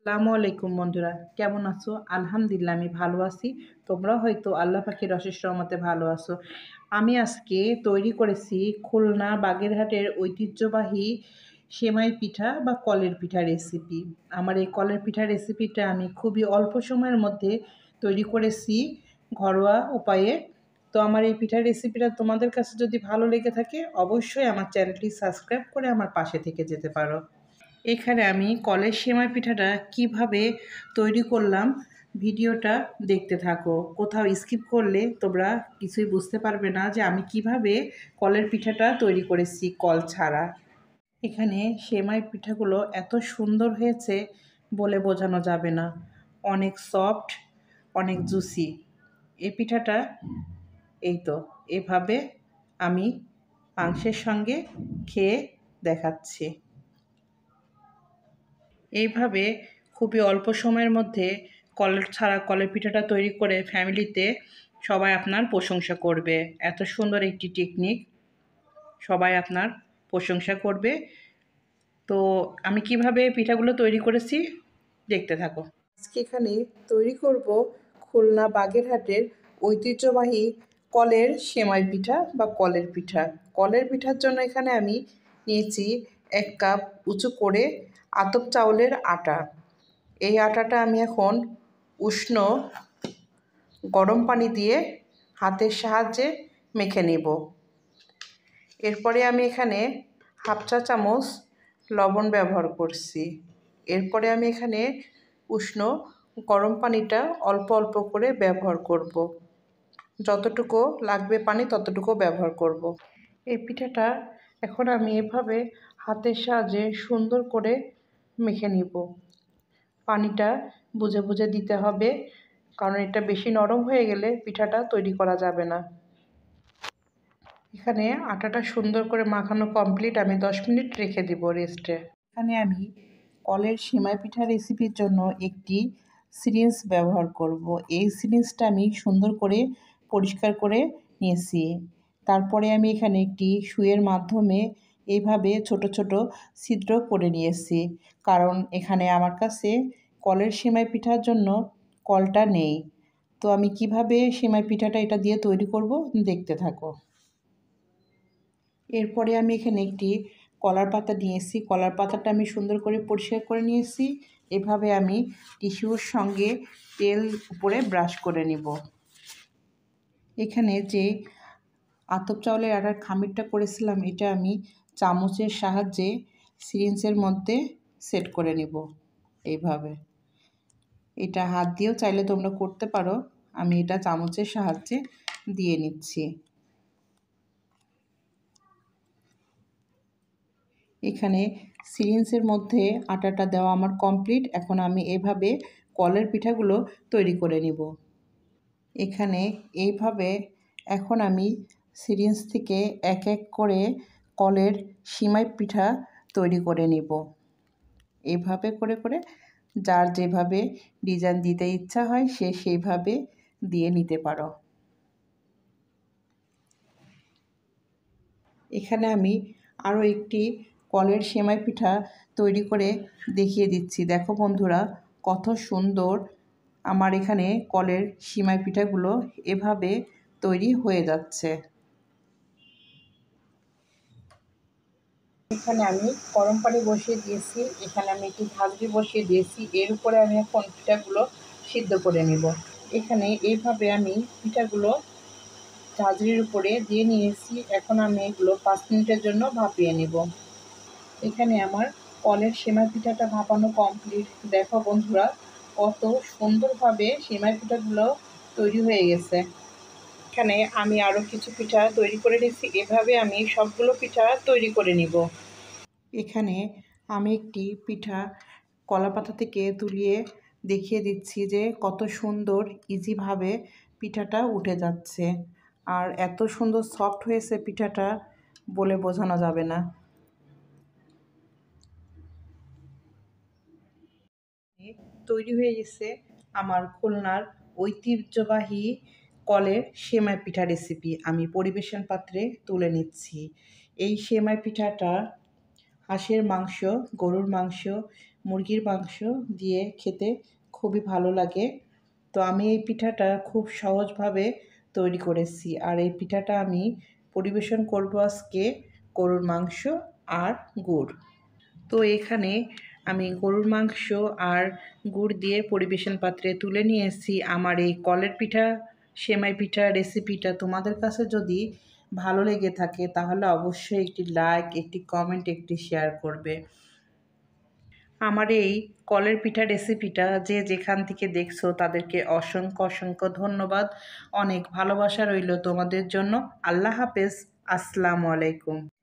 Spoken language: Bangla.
আসসালামু আলাইকুম বন্ধুরা, কেমন আছো? আলহামদুলিল্লাহ আমি ভালো আছি। তোমরাও হয়তো আল্লাহ পাকের অশেষ রহমতে ভালো আছো। আমি আজকে তৈরি করেছি খুলনা বাগেরহাটের ঐতিহ্যবাহী সেমাই পিঠা বা কলের পিঠা রেসিপি। আমার এই কলের পিঠা রেসিপিটা আমি খুবই অল্প সময়ের মধ্যে তৈরি করেছি ঘরোয়া উপায়ে। তো আমার এই পিঠার রেসিপিটা তোমাদের কাছে যদি ভালো লেগে থাকে অবশ্যই আমার চ্যানেলটি সাবস্ক্রাইব করে আমার পাশে থেকে যেতে পারো। এখানে আমি কলের সেমাই পিঠাটা কিভাবে তৈরি করলাম ভিডিওটা দেখতে থাকো। কোথাও স্কিপ করলে তোমরা কিছুই বুঝতে পারবে না যে আমি কিভাবে কলের পিঠাটা তৈরি করেছি কল ছাড়া। এখানে সেমাই পিঠাগুলো এত সুন্দর হয়েছে বলে বোঝানো যাবে না। অনেক সফট, অনেক জুসি। এই পিঠাটা এই তো এভাবে আমি মাংসের সঙ্গে খেয়ে দেখাচ্ছি। এইভাবে খুবই অল্প সময়ের মধ্যে কলের পিঠাটা তৈরি করে ফ্যামিলিতে সবাই আপনার প্রশংসা করবে। এত সুন্দর একটি টেকনিক, সবাই আপনার প্রশংসা করবে। তো আমি কিভাবে পিঠাগুলো তৈরি করেছি দেখতে থাকো। আজকে এখানে তৈরি করব খুলনা বাগেরহাটের ঐতিহ্যবাহী কলের সেমাই পিঠা বা কলের পিঠা। কলের পিঠার জন্য এখানে আমি নিয়েছি 1 কাপ উঁচু করে আতপ চাউলের আটা। এই আটাটা আমি এখন উষ্ণ গরম পানি দিয়ে হাতের সাহায্যে মেখে নেব। এরপরে আমি এখানে হাফ চা চামচ লবণ ব্যবহার করছি। এরপরে আমি এখানে উষ্ণ গরম পানিটা অল্প অল্প করে ব্যবহার করব। যতটুকু লাগবে পানি ততটুকু ব্যবহার করব। এই পিঠাটা এখন আমি এভাবে হাতের সাহায্যে সুন্দর করে মেখে নিব। পানিটা বুঝে বুঝে দিতে হবে, কারণ এটা বেশি নরম হয়ে গেলে পিঠাটা তৈরি করা যাবে না। এখানে আটাটা সুন্দর করে মাখানো কমপ্লিট। আমি 10 মিনিট রেখে দিব রেস্টে। এখানে আমি কলের সেমাই পিঠা রেসিপির জন্য একটি সিরিঞ্জ ব্যবহার করব। এই সিরিঞ্জটা আমি সুন্দর করে পরিষ্কার করে নিয়েছি। তারপরে আমি এখানে একটি সুইয়ের মাধ্যমে এইভাবে ছোট ছোট ছিদ্র করে নিয়েছি, কারণ এখানে আমার কাছে কলের সেমাই পিঠার জন্য কলটা নেই। তো আমি কিভাবে সেমাই পিঠাটা এটা দিয়ে তৈরি করব দেখতে থাকো। এরপরে আমি এখানে একটি কলার পাতা নিয়েছি। কলার পাতাটা আমি সুন্দর করে পরিষ্কার করে নিয়েছি। এভাবে আমি টিস্যুর সঙ্গে তেল উপরে ব্রাশ করে নিব। এখানে যে আতপ চাউলের আটার খামিরটা করেছিলাম এটা আমি চামচের সাহায্যে সিরিঞ্জের মধ্যে সেট করে নিব। এইভাবে এটা হাত দিয়েও চাইলে তোমরা করতে পারো। আমি এটা চামচের সাহায্যে দিয়ে নিচ্ছি। এখানে সিরিঞ্জের মধ্যে আটাটা দেওয়া আমার কমপ্লিট। এখন আমি এভাবে কলের পিঠাগুলো তৈরি করে নিব। এখানে এইভাবে এখন আমি সিরিঞ্জ থেকে এক এক করে কলের সেমাই পিঠা তৈরি করে নিব। এইভাবে করে করে যার যেভাবে ডিজাইন দিতে ইচ্ছা হয় সে সেইভাবে দিয়ে নিতে পারো। এখানে আমি আরও একটি কলের সেমাই পিঠা তৈরি করে দেখিয়ে দিচ্ছি। দেখো বন্ধুরা, কত সুন্দর আমার এখানে কলের সেমাই পিঠাগুলো এভাবে তৈরি হয়ে যাচ্ছে। এখানে আমি গরম পানি বসিয়ে দিয়েছি। এখানে আমি একটি ঝাঁঝরি বসিয়ে দিয়েছি। এর উপরে আমি এখন পিঠাগুলো সিদ্ধ করে নেব। এখানে এইভাবে আমি পিঠাগুলো ঝাঁঝরির উপরে দিয়ে নিয়েছি। এখন আমি এগুলো 5 মিনিটের জন্য ভাপিয়ে নেব। এখানে আমার কলের সেমাই পিঠাটা ভাপানো কমপ্লিট। দেখো বন্ধুরা, কত সুন্দরভাবে সেমাই পিঠাগুলো তৈরি হয়ে গেছে। এখানে আমি আরও কিছু পিঠা তৈরি করে নিচ্ছি। এভাবে আমি সবগুলো পিঠা তৈরি করে নিব। এখানে আমি একটি পিঠা কলাপাতা থেকে তুলিয়ে দেখিয়ে দিচ্ছি যে কত সুন্দর ইজিভাবে পিঠাটা উঠে যাচ্ছে। আর এত সুন্দর সফট হয়েছে পিঠাটা বলে বোঝানো যাবে না। তৈরি হয়ে গেছে আমার খুলনার ঐতিহ্যবাহী কলের সেমাই পিঠা রেসিপি। আমি পরিবেশন পাত্রে তুলে নিচ্ছি। এই সেমাই পিঠাটা হাঁসের মাংস, গরুর মাংস মুরগির মাংস দিয়ে খেতে খুবই ভালো লাগে। তো আমি এই পিঠাটা খুব সহজভাবে তৈরি করেছি, আর এই পিঠাটা আমি পরিবেশন করব আজকে গরুর মাংস আর গুড়। তো এখানে আমি গরুর মাংস আর গুড় দিয়ে পরিবেশন পাত্রে তুলে নিয়েছি। আমার এই কলের পিঠা সেমাই পিঠা রেসিপিটা তোমাদের কাছে যদি ভালো লেগে থাকে তাহলে অবশ্যই একটি লাইক, একটি কমেন্ট, একটি শেয়ার করবে। আমার এই কলের পিঠা রেসিপিটা যে যেখান থেকে দেখছো তাদেরকে অসংখ্য অসংখ্য ধন্যবাদ। অনেক ভালোবাসা রইল তোমাদের জন্য। আল্লাহ হাফেজ। আসসালামু আলাইকুম।